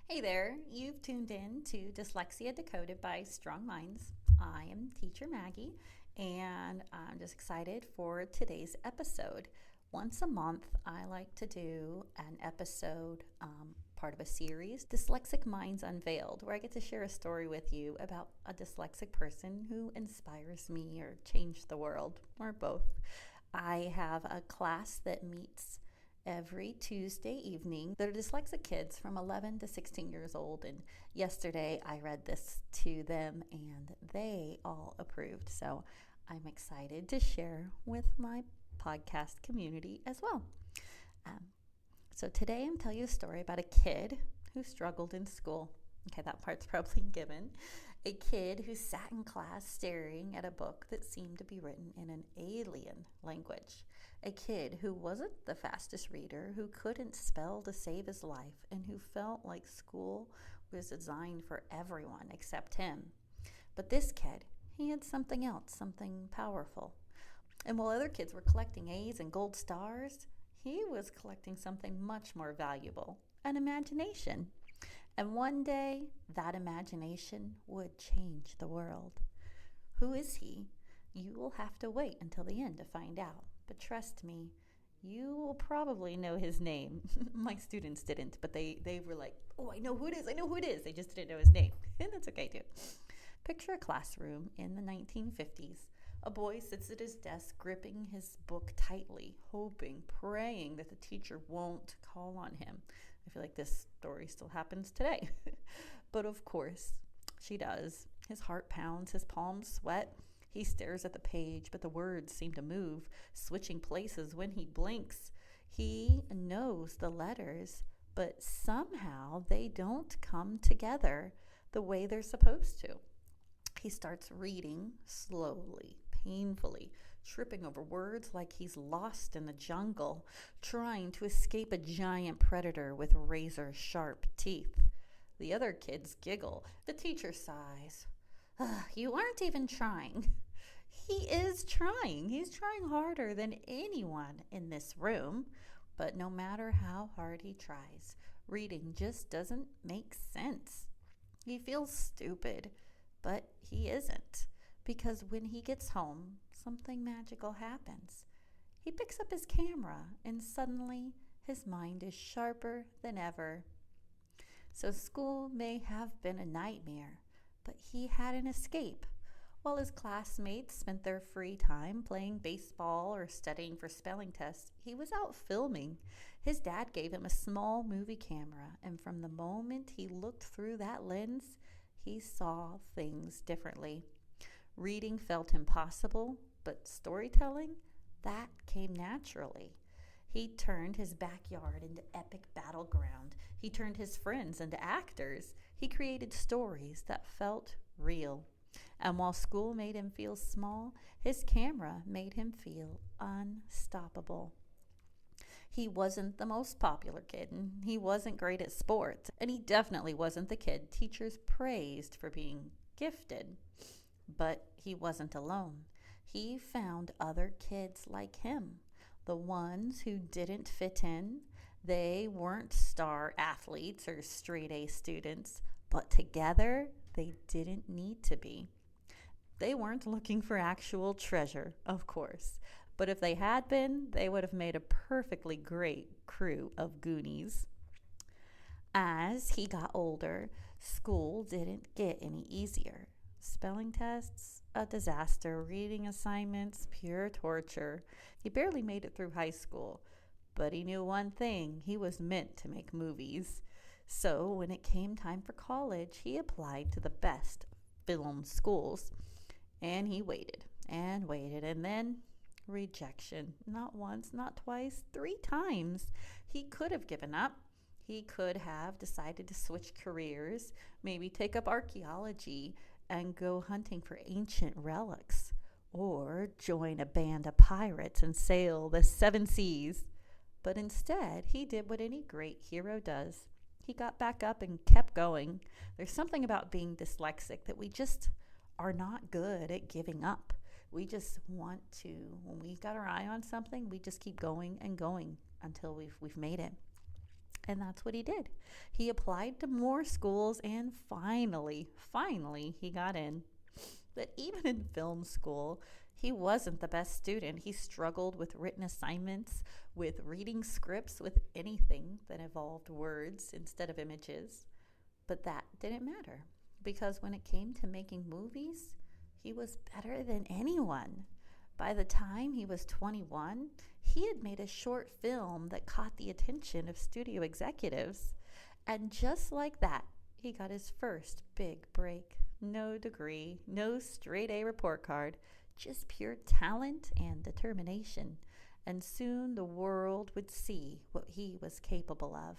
Hey there, you've tuned in to Dyslexia Decoded by Strong Minds. I am Teacher Maggie, and I'm just excited for today's episode. Once a month, I like to do an episode, part of a series, Dyslexic Minds Unveiled, where I get to share a story with you about a dyslexic person who inspires me or changed the world, or both. I have a class that meets every Tuesday evening. They're dyslexic kids from 11 to 16 years old. And yesterday I read this to them and they all approved. So I'm excited to share with my podcast community as well. Um, so today I'm telling you a story about a kid who struggled in school. Okay, that part's probably given. A kid who sat in class staring at a book that seemed to be written in an alien language. A kid who wasn't the fastest reader, who couldn't spell to save his life, and who felt like school was designed for everyone except him. But this kid, he had something else, something powerful. And while other kids were collecting A's and gold stars, he was collecting something much more valuable, an imagination. And one day, that imagination would change the world. Who is he? You will have to wait until the end to find out. But trust me, you will probably know his name. My students didn't, but they were like, oh, I know who it is. I know who it is. They just didn't know his name. And that's okay, too. Picture a classroom in the 1950s. A boy sits at his desk, gripping his book tightly, hoping, praying that the teacher won't call on him. I feel like this story still happens today. But of course, she does. His heart pounds, his palms sweat. He stares at the page, but the words seem to move, switching places when he blinks. He knows the letters, but somehow they don't come together the way they're supposed to. He starts reading slowly, painfully, tripping over words like he's lost in the jungle, trying to escape a giant predator with razor-sharp teeth. The other kids giggle. The teacher sighs. You aren't even trying. He is trying. He's trying harder than anyone in this room. But no matter how hard he tries, reading just doesn't make sense. He feels stupid, but he isn't. Because when he gets home, something magical happens. He picks up his camera, and suddenly his mind is sharper than ever. So school may have been a nightmare, but he had an escape. While his classmates spent their free time playing baseball or studying for spelling tests, he was out filming. His dad gave him a small movie camera, and from the moment he looked through that lens, he saw things differently. Reading felt impossible, but storytelling, that came naturally. He turned his backyard into epic battleground. He turned his friends into actors. He created stories that felt real. And while school made him feel small, his camera made him feel unstoppable. He wasn't the most popular kid, and he wasn't great at sports, and he definitely wasn't the kid teachers praised for being gifted. But he wasn't alone. He found other kids like him, the ones who didn't fit in. They weren't star athletes or straight A students, but together they didn't need to be. They weren't looking for actual treasure, of course, but if they had been, they would have made a perfectly great crew of Goonies. As he got older, school didn't get any easier. Spelling tests, a disaster. Reading assignments, pure torture. He barely made it through high school, but he knew one thing: he was meant to make movies. So when it came time for college, he applied to the best film schools. And he waited, and then rejection. Not once, not twice, 3 times. He could have given up. He could have decided to switch careers, maybe take up archaeology and go hunting for ancient relics, or join a band of pirates and sail the 7 seas. But instead, he did what any great hero does. He got back up and kept going. There's something about being dyslexic that we just are not good at giving up. We just want to, when we've got our eye on something, we just keep going and going until we've made it. And that's what he did. He applied to more schools and finally, he got in. But even in film school, he wasn't the best student. He struggled with written assignments, with reading scripts, with anything that involved words instead of images. But that didn't matter because when it came to making movies, he was better than anyone. By the time he was 21, he had made a short film that caught the attention of studio executives. And just like that, he got his first big break. No degree, no straight A report card, just pure talent and determination. And soon the world would see what he was capable of.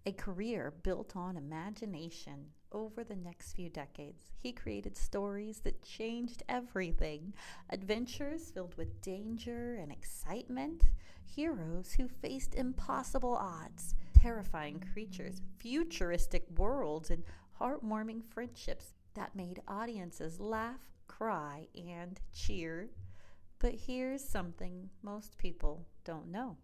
A career built on imagination. Over the next few decades, he created stories that changed everything. Adventures filled with danger and excitement. Heroes who faced impossible odds. Terrifying creatures, futuristic worlds, and heartwarming friendships that made audiences laugh, cry, and cheer. But here's something most people don't know.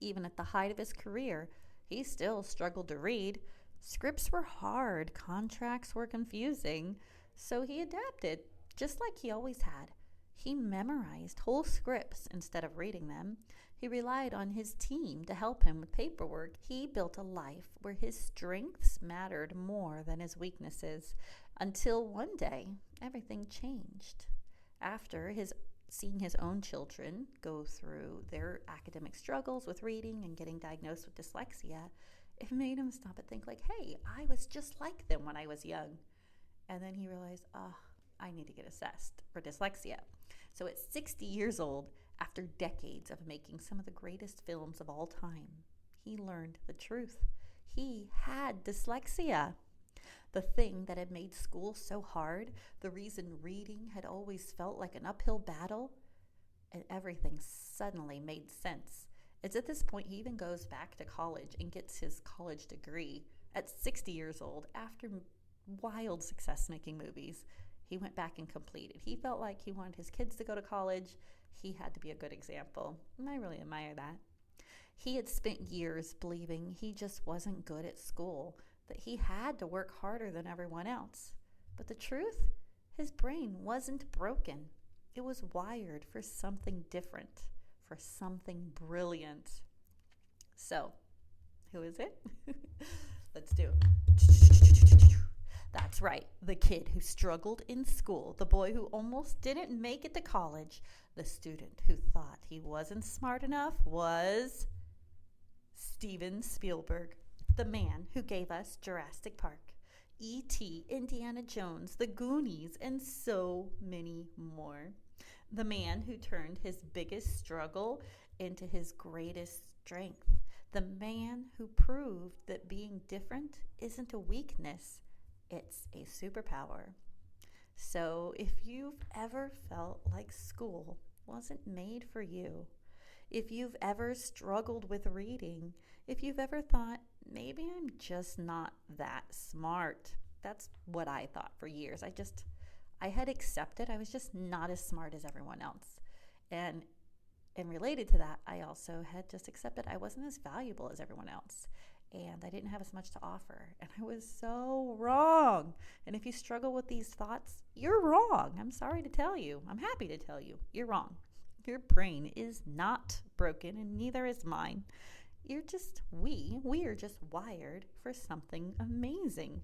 Even at the height of his career, he still struggled to read. Scripts were hard, contracts were confusing, so he adapted, just like he always had. He memorized whole scripts instead of reading them. He relied on his team to help him with paperwork. He built a life where his strengths mattered more than his weaknesses, until one day, everything changed. After seeing his own children go through their academic struggles with reading and getting diagnosed with dyslexia, it made him stop and think like, hey, I was just like them when I was young. And then he realized, I need to get assessed for dyslexia. So at 60 years old, after decades of making some of the greatest films of all time, he learned the truth. He had dyslexia. The thing that had made school so hard, the reason reading had always felt like an uphill battle, and everything suddenly made sense. It's at this point he even goes back to college and gets his college degree at 60 years old after wild success making movies. He went back and completed. He felt like he wanted his kids to go to college. He had to be a good example, and I really admire that. He had spent years believing he just wasn't good at school, that he had to work harder than everyone else. But the truth, his brain wasn't broken. It was wired for something different, for something brilliant. So, who is it? Let's do it. That's right, the kid who struggled in school, the boy who almost didn't make it to college, the student who thought he wasn't smart enough was Steven Spielberg, the man who gave us Jurassic Park, E.T., Indiana Jones, The Goonies, and so many more. The man who turned his biggest struggle into his greatest strength. The man who proved that being different isn't a weakness, it's a superpower. So if you've ever felt like school wasn't made for you, if you've ever struggled with reading, if you've ever thought, maybe I'm just not that smart. That's what I thought for years. I had accepted I was just not as smart as everyone else. And related to that, I also had just accepted I wasn't as valuable as everyone else. And I didn't have as much to offer. And I was so wrong. And if you struggle with these thoughts, you're wrong. I'm sorry to tell you. I'm happy to tell you. You're wrong. Your brain is not broken, and neither is mine. We are just wired for something amazing.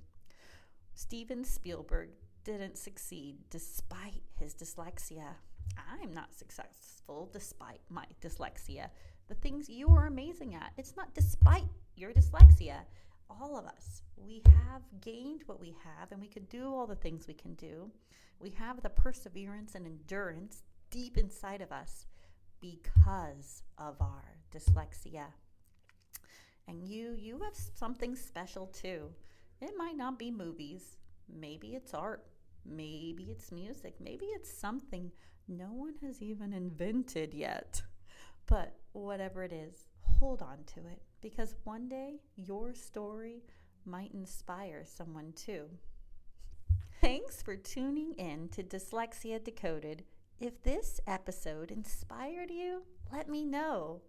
Steven Spielberg didn't succeed despite his dyslexia. I'm not successful despite my dyslexia. The things you are amazing at, it's not despite your dyslexia. All of us, we have gained what we have, and we can do all the things we can do. We have the perseverance and endurance deep inside of us because of our dyslexia. And you have something special too. It might not be movies. Maybe it's art. Maybe it's music. Maybe it's something no one has even invented yet. But whatever it is, hold on to it, because one day your story might inspire someone too. Thanks for tuning in to Dyslexia Decoded. If this episode inspired you, let me know.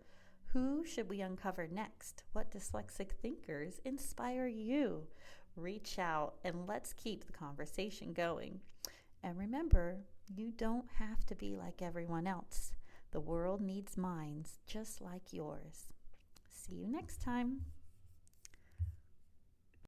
Who should we uncover next? What dyslexic thinkers inspire you? Reach out and let's keep the conversation going. And remember, you don't have to be like everyone else. The world needs minds just like yours. See you next time.